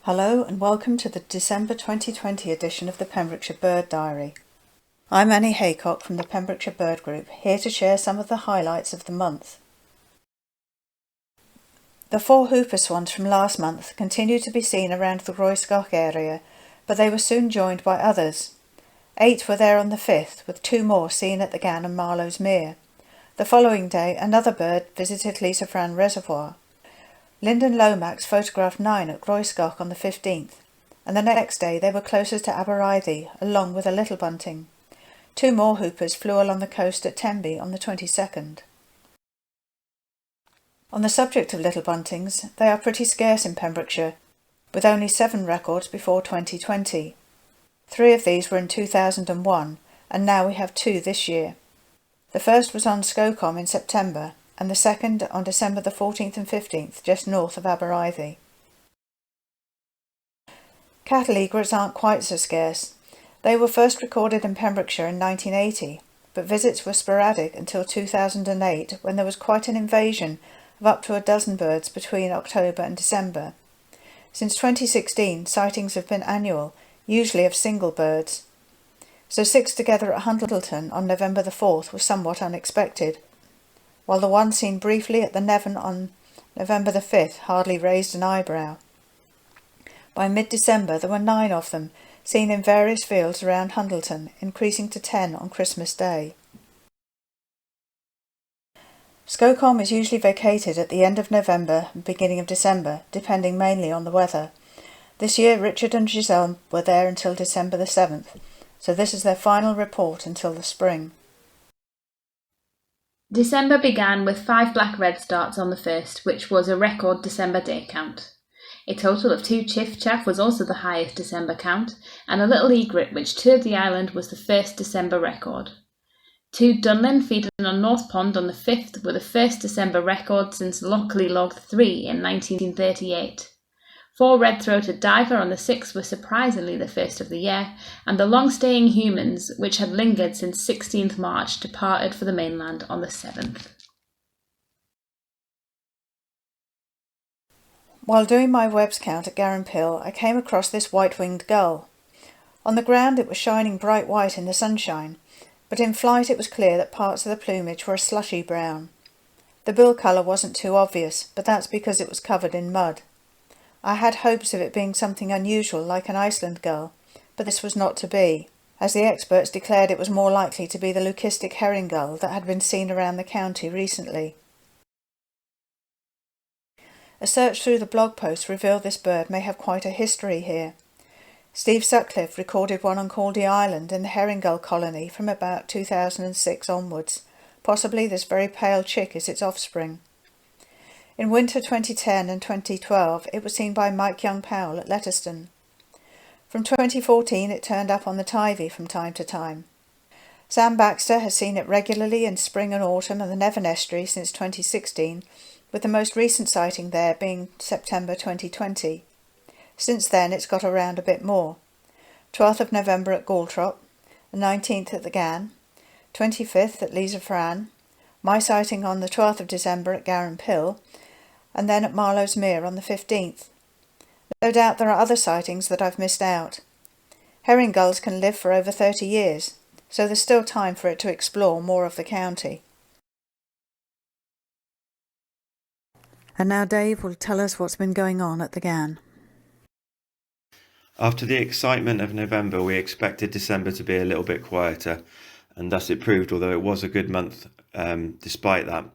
Hello and welcome to the December 2020 edition of the Pembrokeshire Bird Diary. I'm Annie Haycock from the Pembrokeshire Bird Group, here to share some of the highlights of the month. The 4 hooper swans from last month continued to be seen around the Groesgoch area, but they were soon joined by others. 8 were there on the 5th, with 2 more seen at the Gann and Marlowe's Mere. The following day, another bird visited Lisa Reservoir. Lyndon Lomax photographed 9 at Groesgoch on the 15th, and the next day they were closer to Aberystwyth, along with a little bunting. 2 more hoopers flew along the coast at Tenby on the 22nd. On the subject of little buntings, they are pretty scarce in Pembrokeshire, with only 7 records before 2020. 3 of these were in 2001, and now we have 2 this year. The first was on Skocombe in September, and the second on December the 14th and 15th, just north of Aberystwyth. Cattle egrets aren't quite so scarce. They were first recorded in Pembrokeshire in 1980, but visits were sporadic until 2008, when there was quite an invasion of up to a dozen birds between October and December. Since 2016, sightings have been annual, usually of single birds. So 6 together at Hundleton on November the 4th was somewhat unexpected, while the one seen briefly at the Nevern on November the 5th hardly raised an eyebrow. By mid-December there were 9 of them, seen in various fields around Hundleton, increasing to 10 on Christmas Day. Skocombe is usually vacated at the end of November and beginning of December, depending mainly on the weather. This year Richard and Giselle were there until December the 7th, so this is their final report until the spring. December began with 5 black redstarts on the 1st, which was a record December day count. A total of 2 chiff-chaff was also the highest December count, and a little egret which toured the island was the first December record. 2 dunlin feeding on North Pond on the 5th were the first December record since Lockley logged 3 in 1938. 4 red-throated diver on the 6th were surprisingly the first of the year, and the long-staying humans, which had lingered since 16th March, departed for the mainland on the 7th. While doing my webs count at Garrenpill, I came across this white-winged gull. On the ground it was shining bright white in the sunshine, but in flight it was clear that parts of the plumage were a slushy brown. The bill colour wasn't too obvious, but that's because it was covered in mud. I had hopes of it being something unusual like an Iceland gull, but this was not to be, as the experts declared it was more likely to be the leucistic herring gull that had been seen around the county recently. A search through the blog post revealed this bird may have quite a history here. Steve Sutcliffe recorded one on Caldy Island in the herring gull colony from about 2006 onwards. Possibly this very pale chick is its offspring. In winter 2010 and 2012 it was seen by Mike Young-Powell at Letterston. From 2014 it turned up on the Teivi from time to time. Sam Baxter has seen it regularly in spring and autumn and the Nevern estuary since 2016, with the most recent sighting there being September 2020. Since then it's got around a bit more. 12th of November at Galtrop, the 19th at the Gann, 25th at Lisa, my sighting on the 12th of December at Garrenpill, and then at Marlowe's Mere on the 15th. No doubt there are other sightings that I've missed out. Herring gulls can live for over 30 years, so there's still time for it to explore more of the county. And now Dave will tell us what's been going on at the Gann. After the excitement of November, we expected December to be a little bit quieter, and thus it proved, although it was a good month despite that.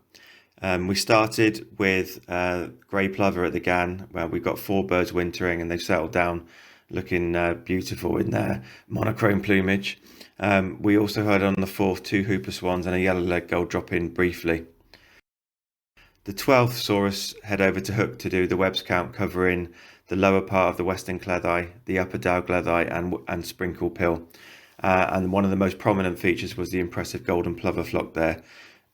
We started with grey plover at the Gann, where we got 4 birds wintering and they've settled down looking beautiful in their monochrome plumage. We also heard on the 4th 2 hooper swans and a yellow-legged gull drop in briefly. The 12th saw us head over to Hook to do the webs count, covering the lower part of the Western Cleddau, the upper Dow Gleddau and Sprinkle Pill. And one of the most prominent features was the impressive golden plover flock there,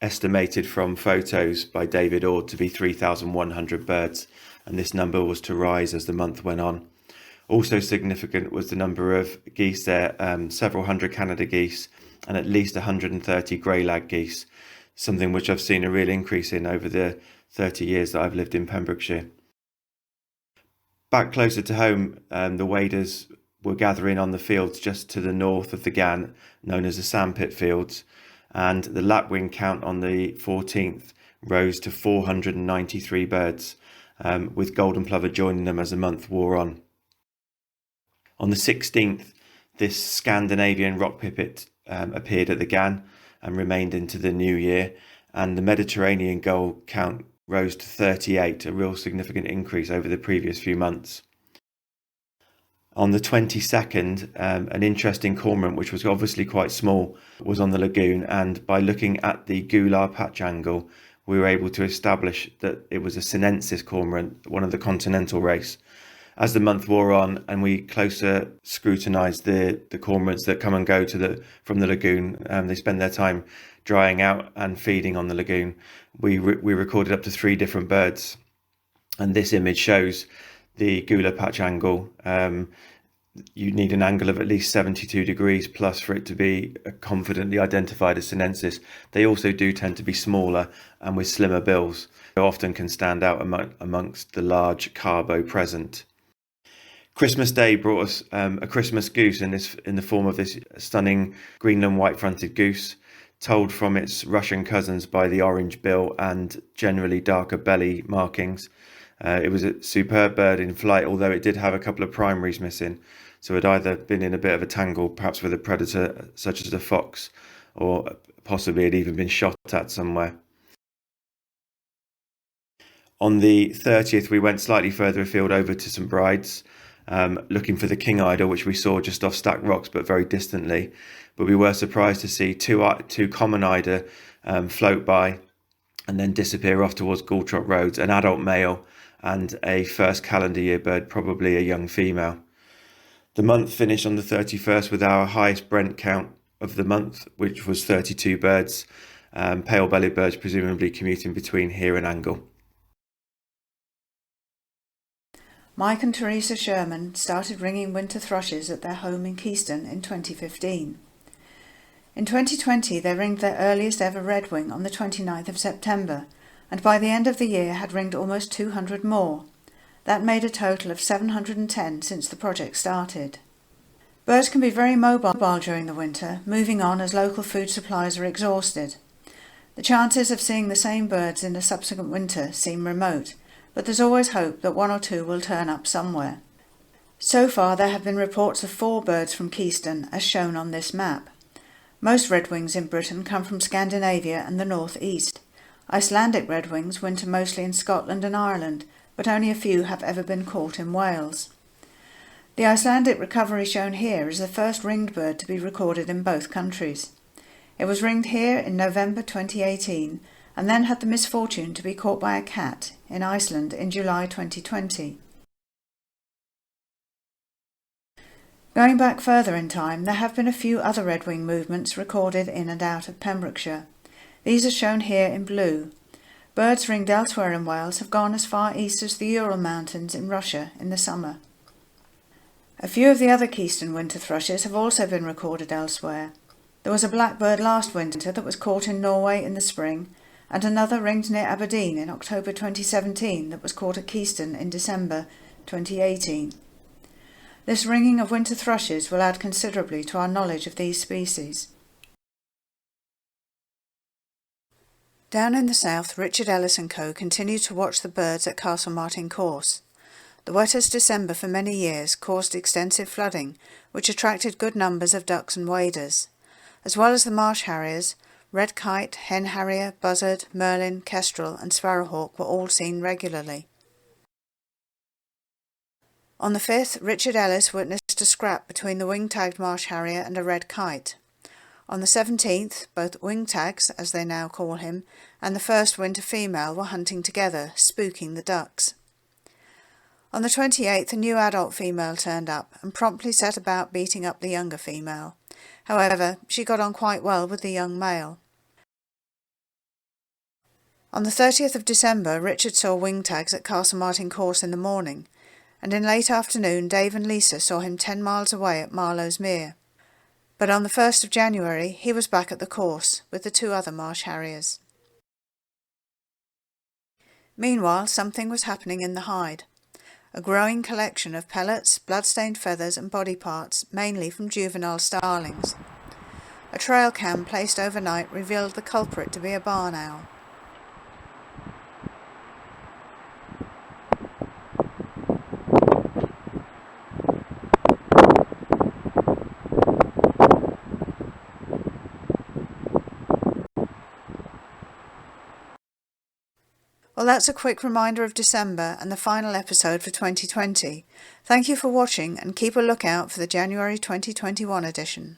estimated from photos by David Ord to be 3,100 birds, and this number was to rise as the month went on. Also significant was the number of geese there, several hundred Canada geese and at least 130 grey lag geese, something which I've seen a real increase in over the 30 years that I've lived in Pembrokeshire. Back closer to home, the waders were gathering on the fields just to the north of the Gan, known as the sandpit fields, and the lapwing count on the 14th rose to 493 birds, with golden plover joining them as the month wore on. On the 16th, this Scandinavian rock pipit appeared at the Gan and remained into the new year, and the Mediterranean gull count rose to 38, a real significant increase over the previous few months. On the 22nd, an interesting cormorant, which was obviously quite small, was on the lagoon, and by looking at the gular patch angle, we were able to establish that it was a sinensis cormorant, one of the continental race. As the month wore on and we closer scrutinised the cormorants that come and go from the lagoon, they spend their time drying out and feeding on the lagoon. We recorded up to 3 different birds, and this image shows the gular patch angle. You need an angle of at least 72 degrees plus for it to be confidently identified as sinensis. They also do tend to be smaller and with slimmer bills. They often can stand out amongst the large carbo present. Christmas Day brought us a Christmas goose in the form of this stunning Greenland white-fronted goose, told from its Russian cousins by the orange bill and generally darker belly markings. It was a superb bird in flight, although it did have a couple of primaries missing, so it had either been in a bit of a tangle, perhaps with a predator such as a fox, or possibly had even been shot at somewhere. On the 30th, we went slightly further afield over to St Bride's, looking for the king idol, which we saw just off Stack Rocks, but very distantly. But we were surprised to see two common eider float by and then disappear off towards Goultrop Roads, an adult male and a first calendar year bird, probably a young female. The month finished on the 31st with our highest Brent count of the month, which was 32 birds, pale-bellied birds presumably commuting between here and Angle. Mike and Teresa Sherman started ringing winter thrushes at their home in Keyston in 2015. In 2020 they ringed their earliest ever redwing on the 29th of September, and by the end of the year had ringed almost 200 more. That made a total of 710 since the project started. Birds can be very mobile during the winter, moving on as local food supplies are exhausted. The chances of seeing the same birds in a subsequent winter seem remote, but there's always hope that 1 or 2 will turn up somewhere. So far there have been reports of 4 birds from Keyston, as shown on this map. Most redwings in Britain come from Scandinavia and the north east. Icelandic redwings winter mostly in Scotland and Ireland, but only a few have ever been caught in Wales. The Icelandic recovery shown here is the first ringed bird to be recorded in both countries. It was ringed here in November 2018 and then had the misfortune to be caught by a cat in Iceland in July 2020. Going back further in time, there have been a few other redwing movements recorded in and out of Pembrokeshire. These are shown here in blue. Birds ringed elsewhere in Wales have gone as far east as the Ural Mountains in Russia in the summer. A few of the other Keyston winter thrushes have also been recorded elsewhere. There was a blackbird last winter that was caught in Norway in the spring, and another ringed near Aberdeen in October 2017 that was caught at Keyston in December 2018. This ringing of winter thrushes will add considerably to our knowledge of these species. Down in the south, Richard Ellis and Co. continue to watch the birds at Castle Martin Course. The wettest December for many years caused extensive flooding, which attracted good numbers of ducks and waders. As well as the marsh harriers, red kite, hen harrier, buzzard, merlin, kestrel and sparrowhawk were all seen regularly. On the 5th, Richard Ellis witnessed a scrap between the wing-tagged marsh harrier and a red kite. On the 17th, both wing-tags, as they now call him, and the first winter female were hunting together, spooking the ducks. On the 28th, a new adult female turned up and promptly set about beating up the younger female. However, she got on quite well with the young male. On the 30th of December, Richard saw wing-tags at Castle Martin Course in the morning, and in late afternoon Dave and Lisa saw him 10 miles away at Marlowe's Mere. But on the 1st of January he was back at the course with the 2 other marsh harriers. Meanwhile, something was happening in the hide. a growing collection of pellets, blood-stained feathers and body parts, mainly from juvenile starlings. A trail cam placed overnight revealed the culprit to be a barn owl. Well, that's a quick reminder of December and the final episode for 2020. Thank you for watching and keep a lookout for the January 2021 edition.